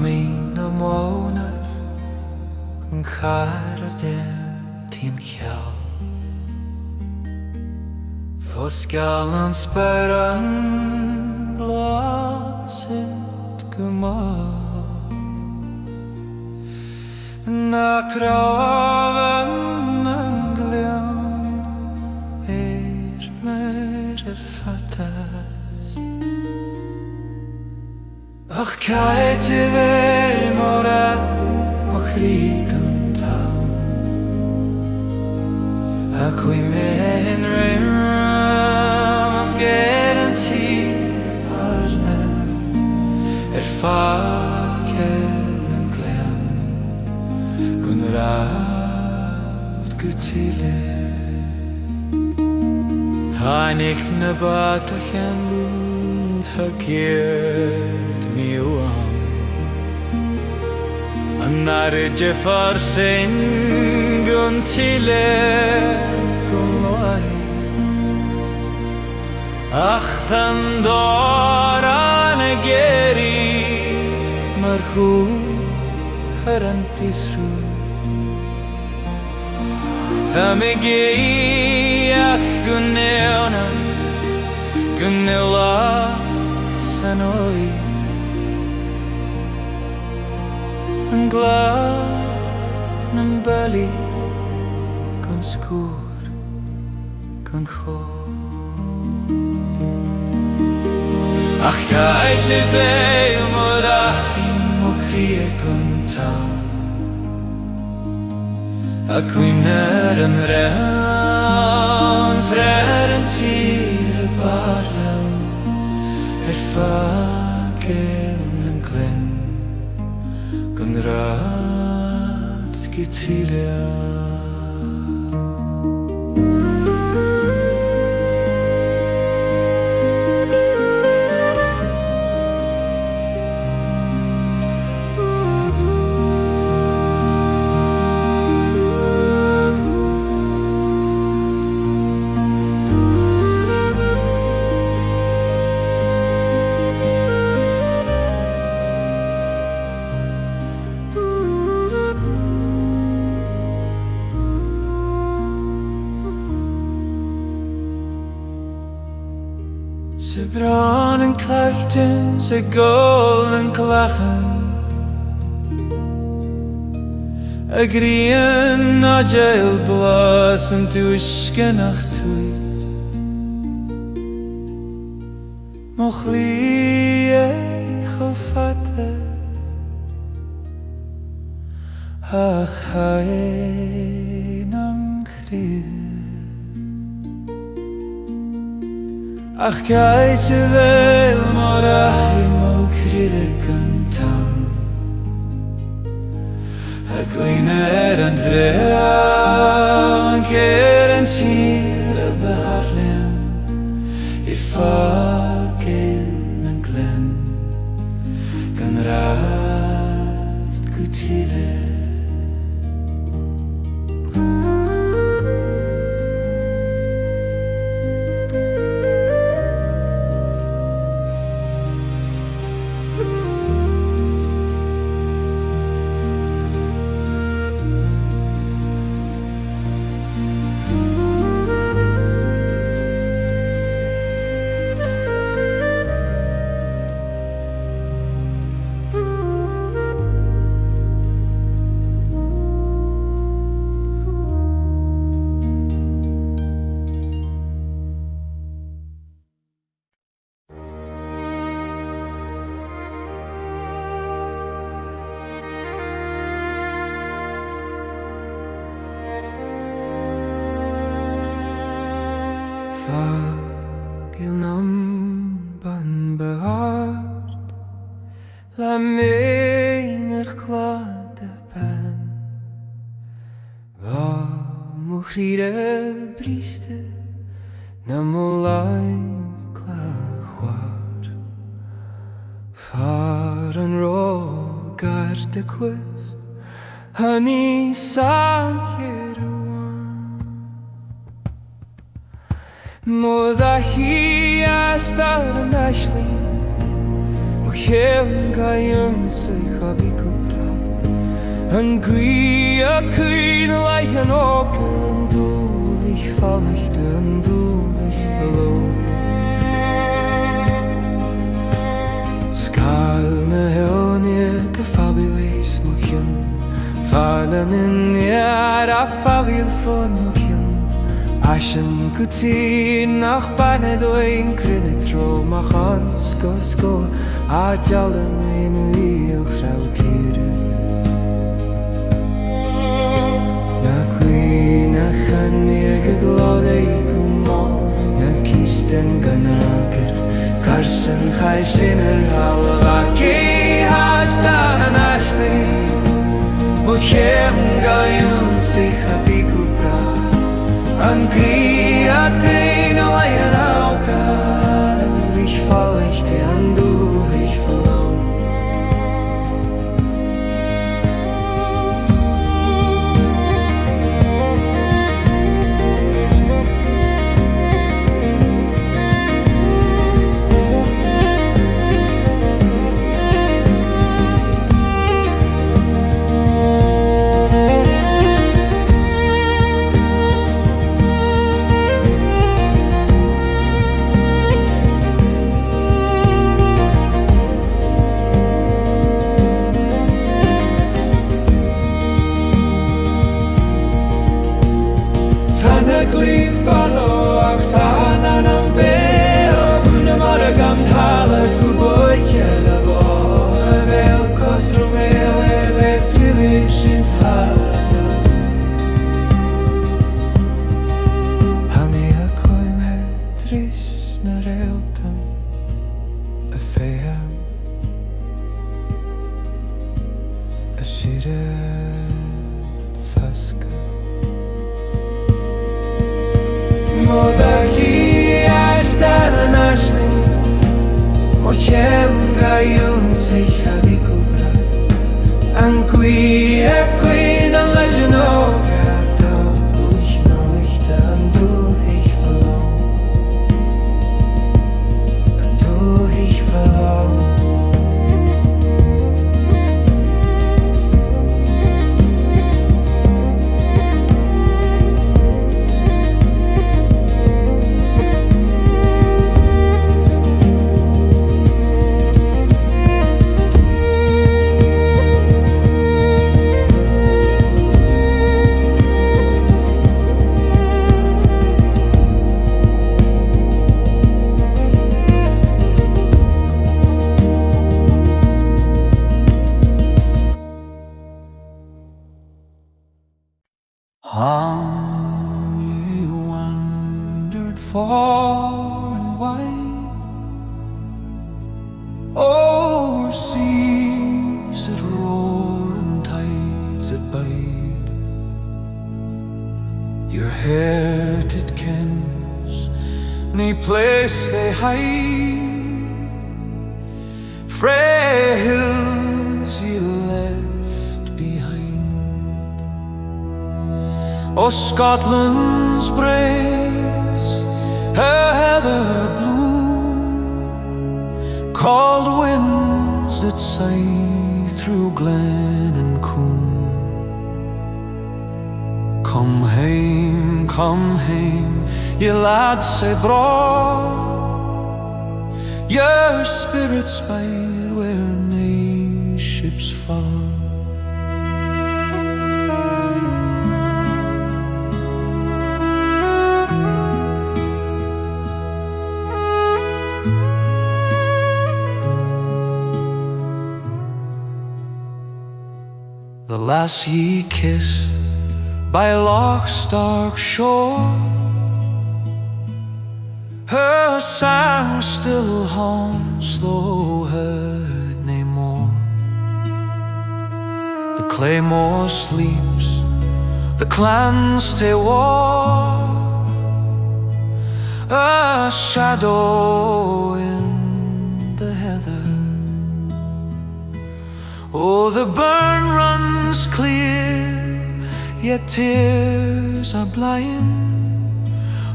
mín am mónar gon char den tím ceall Fos galan sparan glasit gumar Na kraven an glian mer fattast Ach kaiti vel mora och rigan tam Ach vi men ram am garanti parna fakel en glen gun raft gutile Hanik na batachen Hakert mi uam Anarje farsen gun tile gun loai Ach tan doran geri marhu harantisru Hamegi ach gunneona gunnela sanoi An glad nam bali gon skor gon chor Ach kaiti beil modachim o krie gon tam Ac wyner yn rehan frer yn tir y barlam fagel yn glen gon rad gytilia Se bron yn claltyn, se gol yn clachan A grian a jail blas yn dwysgen ach twyd Moch li eich o ffate Ach hain am chryd Ach gai te vel morahim o crydig yn tam Ac wyner yn drean ger yn tir y beharlem I ffagil yn glen gan rath gwtile Fagil nam ban behard La meiner glade pen Va muhrire briste Nam olaim glachwar Far an ro garde quest Hani san here Modd a hi as fel yn aisling Mwch Mohem Gayun say Habikupra and Gui a queen like an oak and do ich fallicht and do ich verloren Skalne heonie gefabiwees Mohem Fallen in a favil von Mohem Ashen guti nach bane doing credit ro machan sko a jalen in we of shoutir na queen a khanige glode kumo na kisten ganaker karsen khaisiner halva ki hasta nasli Mohem gayun sich habiku Angri a tein o laien auka Ich fall ich te an du ich verlau Mohem gayun sich habikubra An qui a queen a legeno gata ich nicht an du ich verlau An du ich verlau You wandered far and wide Over seas that roar and tides that bide Your hair did kens nae place they hide Frae hills ye left behind O Scotland's braes, her heather bloom Cold winds that sigh through glen and coombe Come hame, ye lads sae braw Your spirits bide where nae ships fall The lass ye kiss by loch's dark shore Her sang still haunts though heard nae more The claymore sleeps, the clans tae war A shadow in the heather Oh, the burn runs clear, yet tears are blind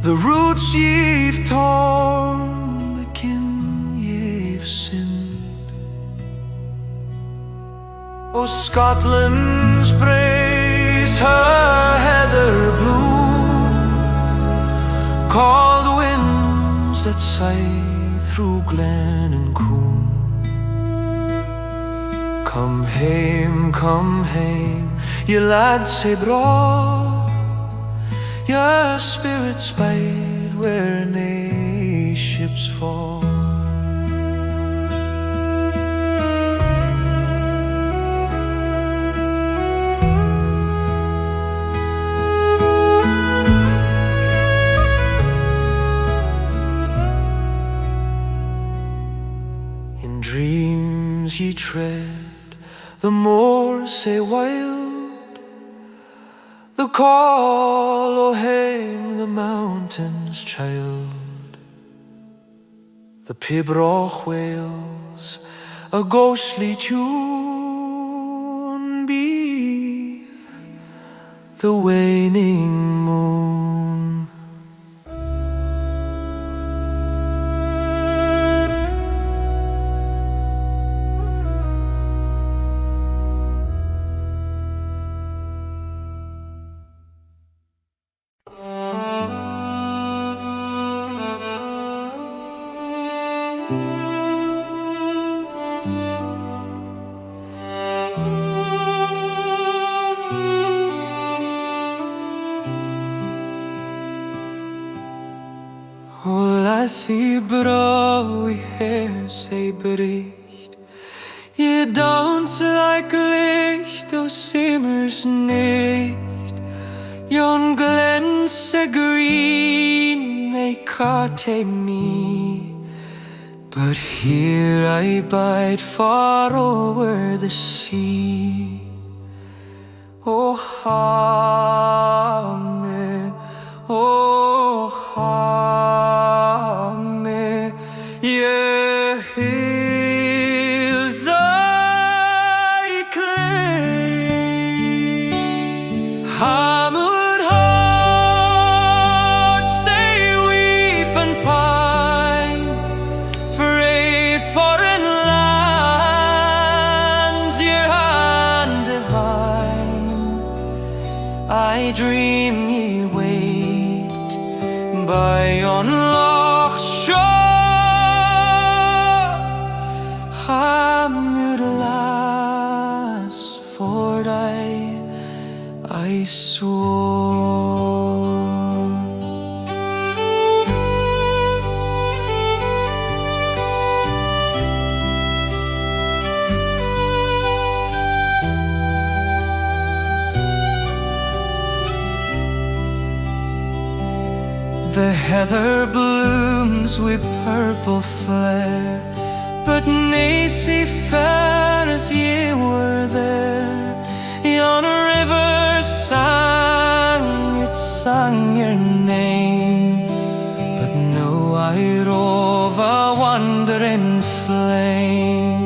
The roots ye've torn, the kin ye've sinned Oh, Scotland's praise her heather blue, cold winds that sigh through glen and coombe. Come hame, ye lads sae braw, your spirits bide where nae ships fall. In dreams ye tread the moor sae wild, the call o' hame, the mountain's child. The pibroch wails a ghostly tune beneath the waning moon. Oh, lassie bra wi hair sae bricht, ye dans like licht o' simmer's nicht. Yon glen sae green may caught me, but here I bide far over the sea. Oh, Hame, oh, Hame, ye hills I claim. Hammered hearts, they weep and pine for a foreign lands, your hand divine. I dream ye wait by yon loch shore. Hammered lass, for I swore. The heather blooms with purple flare, but nae sae fair as ye were there. Yon river sang, it sang your name, but now I rove a wandering flame.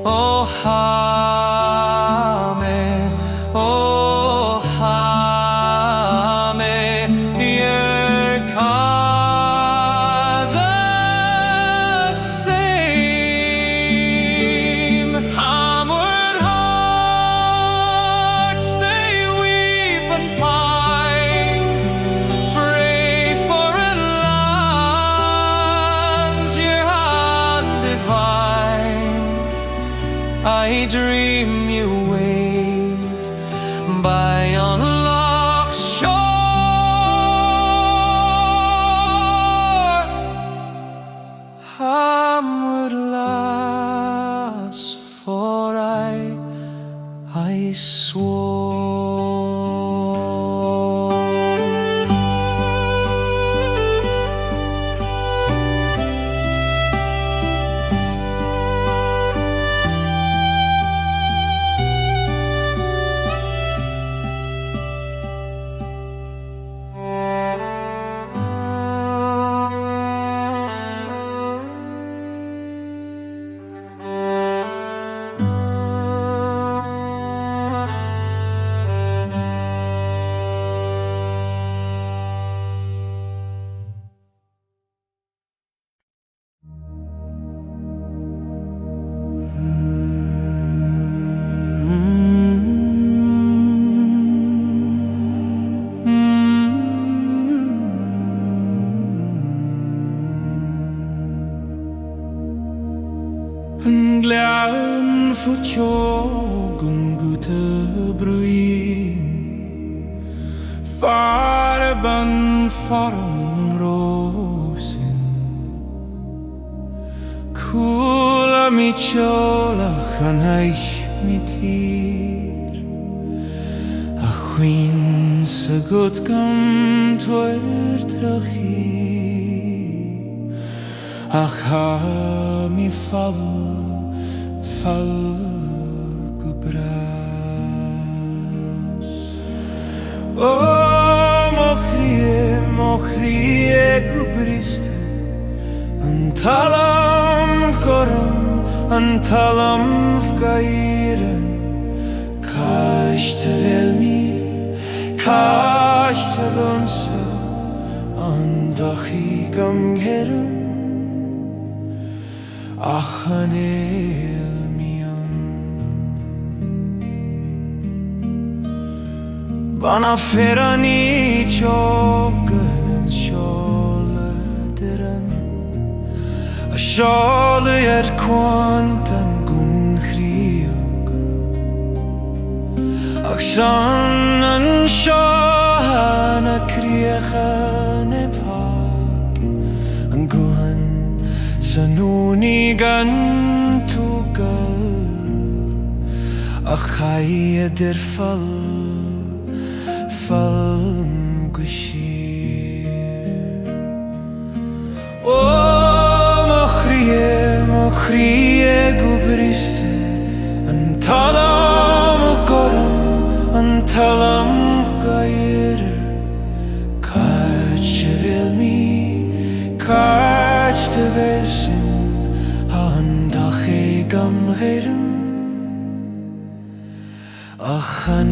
Oh, Hame, oh, Hame, you're the same. Hammered hearts, they weep and pine for a foreign lands, your hand divine. I dream you wait by yon loch shore. Hammered lass, for I swore. Glean futjogum gute bruin Farben form rosin Kula mi chola chan eich mi tir A chwyn sa gut gam twyr trachi Ach ha mi fall gubras O mo chrie gubriste An talam gorum, an talam fgaire Kaiste vel mi, kaiste lonsa An dachi gam gerum Ach an mion Bana ferani chogan an sjole deran A sjole kwant an gun chriog Ach san an sjohan a kriechan e pag An gun Sanuni gan tugal A chai der fall gushir O mo chrie gubriste An talam gorum, an talam gair Kach vil mi, kach te vesin An dachi gam gerum Ach an